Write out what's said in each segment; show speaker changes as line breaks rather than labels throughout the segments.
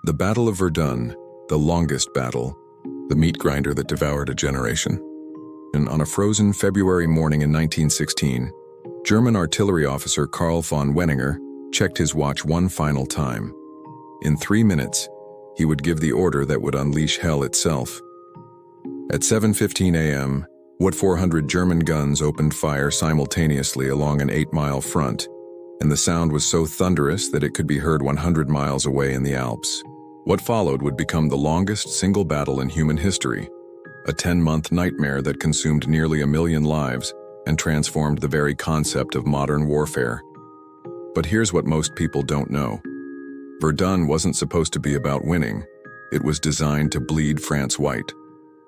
The Battle of Verdun, the longest battle, the meat grinder that devoured a generation. And on a frozen February morning in 1916, German artillery officer Karl von Wenninger checked his watch one final time. In 3 minutes, he would give the order that would unleash hell itself. At 7:15 a.m., what 400 German guns opened fire simultaneously along an 8-mile front, and the sound was so thunderous that it could be heard 100 miles away in the Alps. What followed would become the longest single battle in human history, a 10-month nightmare that consumed nearly 1 million lives and transformed the very concept of modern warfare. But here's what most people don't know. Verdun wasn't supposed to be about winning. It was designed to bleed France white.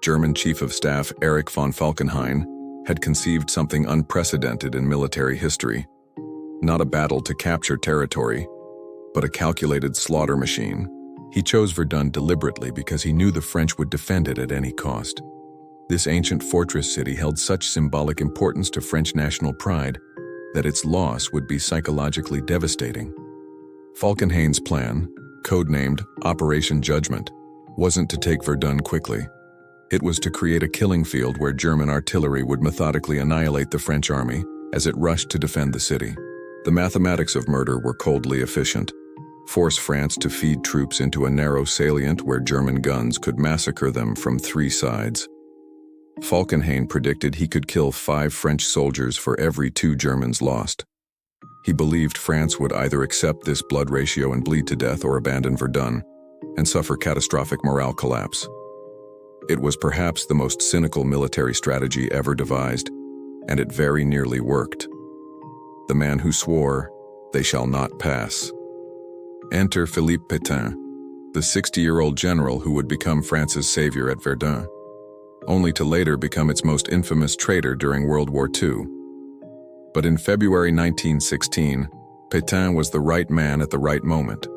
German Chief of Staff Erich von Falkenhayn had conceived something unprecedented in military history. Not a battle to capture territory, but a calculated slaughter machine. He chose Verdun deliberately because he knew the French would defend it at any cost. This ancient fortress city held such symbolic importance to French national pride that its loss would be psychologically devastating. Falkenhayn's plan, codenamed Operation Judgment, wasn't to take Verdun quickly. It was to create a killing field where German artillery would methodically annihilate the French army as it rushed to defend the city. The mathematics of murder were coldly efficient. Force France to feed troops into a narrow salient where German guns could massacre them from 3 sides. Falkenhayn predicted he could kill 5 French soldiers for every 2 Germans lost. He believed France would either accept this blood ratio and bleed to death or abandon Verdun and suffer catastrophic morale collapse. It was perhaps the most cynical military strategy ever devised, and it very nearly worked. The man who swore, "They shall not pass." Enter Philippe Pétain, the 60-year-old general who would become France's savior at Verdun, only to later become its most infamous traitor during World War II. But in February 1916, Pétain was the right man at the right moment.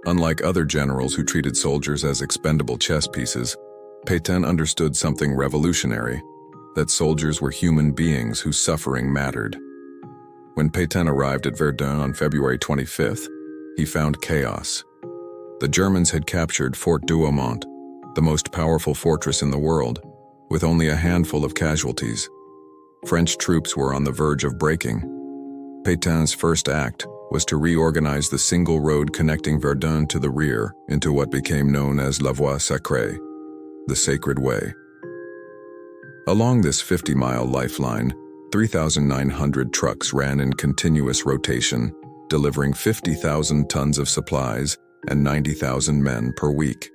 Unlike other generals who treated soldiers as expendable chess pieces, Pétain understood something revolutionary, that soldiers were human beings whose suffering mattered. When Pétain arrived at Verdun on February 25th, he found chaos. The Germans had captured Fort Douaumont, the most powerful fortress in the world, with only a handful of casualties. French troops were on the verge of breaking. Pétain's first act was to reorganize the single road connecting Verdun to the rear into what became known as La Voie Sacrée, the Sacred Way. Along this 50-mile lifeline, 3,900 trucks ran in continuous rotation, delivering 50,000 tons of supplies and 90,000 men per week.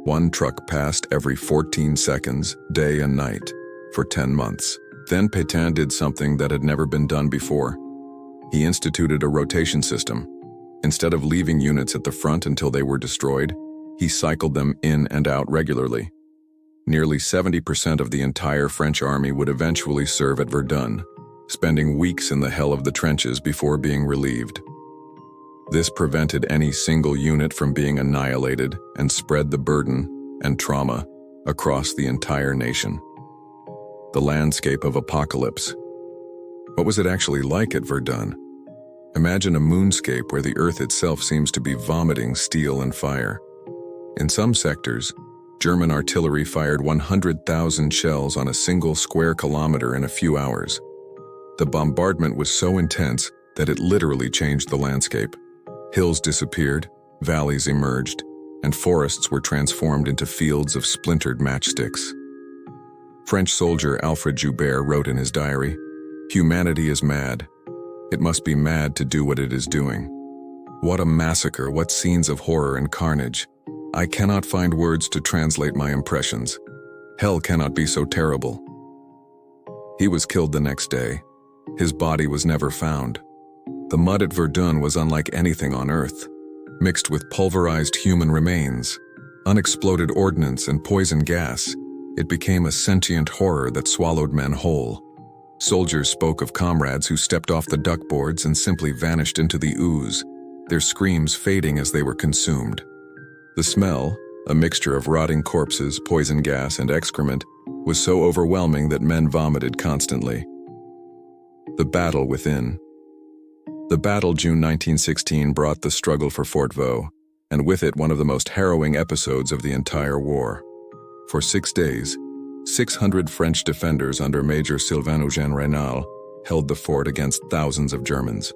One truck passed every 14 seconds, day and night, for 10 months. Then Pétain did something that had never been done before. He instituted a rotation system. Instead of leaving units at the front until they were destroyed, he cycled them in and out regularly. Nearly 70% of the entire French army would eventually serve at Verdun, spending weeks in the hell of the trenches before being relieved. This prevented any single unit from being annihilated and spread the burden and trauma across the entire nation. The landscape of apocalypse. What was it actually like at Verdun? Imagine a moonscape where the earth itself seems to be vomiting steel and fire. In some sectors, German artillery fired 100,000 shells on a single square kilometer in a few hours. The bombardment was so intense that it literally changed the landscape. Hills disappeared, valleys emerged, and forests were transformed into fields of splintered matchsticks. French soldier Alfred Joubert wrote in his diary, "Humanity is mad. It must be mad to do what it is doing. What a massacre, what scenes of horror and carnage. I cannot find words to translate my impressions. Hell cannot be so terrible." He was killed the next day. His body was never found. The mud at Verdun was unlike anything on Earth, mixed with pulverized human remains, unexploded ordnance and poison gas. It became a sentient horror that swallowed men whole. Soldiers spoke of comrades who stepped off the duckboards and simply vanished into the ooze, their screams fading as they were consumed. The smell, a mixture of rotting corpses, poison gas, and excrement, was so overwhelming that men vomited constantly. The battle within. The battle June 1916 brought the struggle for Fort Vaux, and with it one of the most harrowing episodes of the entire war. For 6 days, 600 French defenders under Major Sylvain-Eugène Raynal held the fort against thousands of Germans.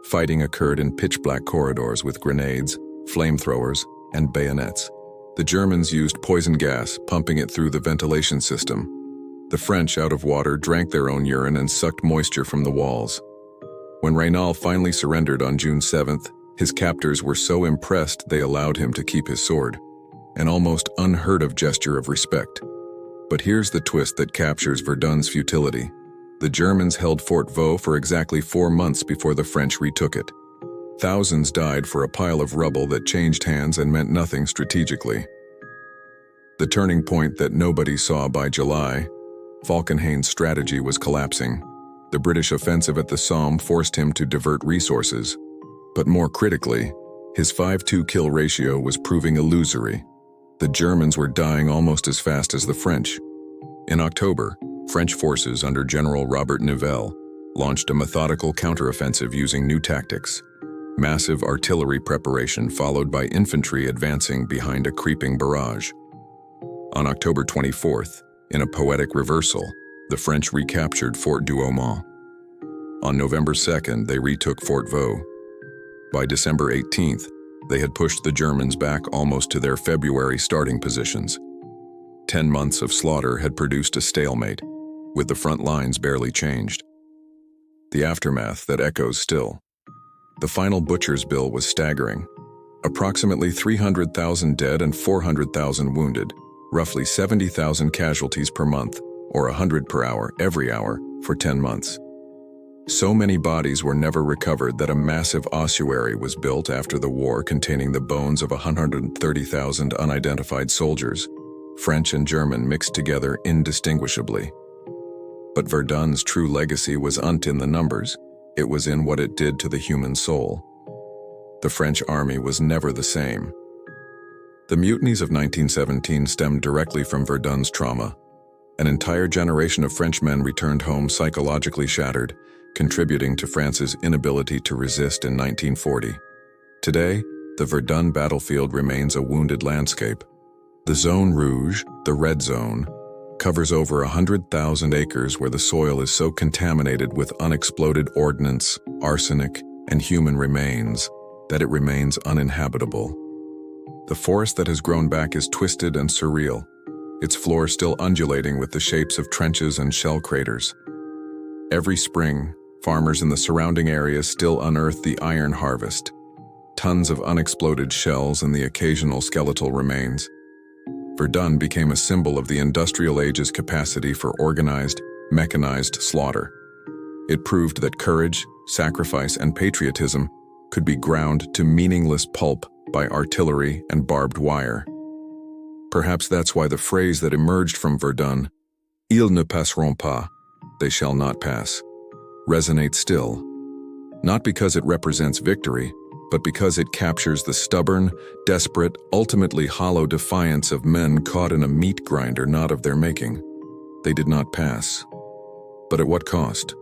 Fighting occurred in pitch-black corridors with grenades, flamethrowers, and bayonets. The Germans used poison gas, pumping it through the ventilation system. The French, out of water, drank their own urine and sucked moisture from the walls. When Raynal finally surrendered on June 7th, his captors were so impressed they allowed him to keep his sword, an almost unheard-of gesture of respect. But here's the twist that captures Verdun's futility. The Germans held Fort Vaux for exactly 4 months before the French retook it. Thousands died for a pile of rubble that changed hands and meant nothing strategically. The turning point that nobody saw by July, Falkenhayn's strategy was collapsing. The British offensive at the Somme forced him to divert resources. But more critically, his 5-2 kill ratio was proving illusory. The Germans were dying almost as fast as the French. In October, French forces under General Robert Nivelle launched a methodical counteroffensive using new tactics. Massive artillery preparation followed by infantry advancing behind a creeping barrage. On October 24th, in a poetic reversal, the French recaptured Fort Douaumont. On November 2nd, they retook Fort Vaux. By December 18th, they had pushed the Germans back almost to their February starting positions. 10 months of slaughter had produced a stalemate, with the front lines barely changed. The aftermath that echoes still. The final butcher's bill was staggering. Approximately 300,000 dead and 400,000 wounded, roughly 70,000 casualties per month, or 100 per hour, every hour, for 10 months. So many bodies were never recovered that a massive ossuary was built after the war containing the bones of 130,000 unidentified soldiers, French and German mixed together indistinguishably. But Verdun's true legacy wasn't in the numbers, it was in what it did to the human soul. The French army was never the same. The mutinies of 1917 stemmed directly from Verdun's trauma. An entire generation of Frenchmen returned home psychologically shattered, contributing to France's inability to resist in 1940. Today, the Verdun battlefield remains a wounded landscape. The Zone Rouge, the Red Zone, covers over 100,000 acres where the soil is so contaminated with unexploded ordnance, arsenic, and human remains that it remains uninhabitable. The forest that has grown back is twisted and surreal, its floor still undulating with the shapes of trenches and shell craters. Every spring, farmers in the surrounding areas still unearth the iron harvest, tons of unexploded shells and the occasional skeletal remains. Verdun became a symbol of the industrial age's capacity for organized, mechanized slaughter. It proved that courage, sacrifice, and patriotism could be ground to meaningless pulp by artillery and barbed wire. Perhaps that's why the phrase that emerged from Verdun, "Ils ne passeront pas," they shall not pass, resonates still. Not because it represents victory, but because it captures the stubborn, desperate, ultimately hollow defiance of men caught in a meat grinder not of their making. They did not pass. But at what cost?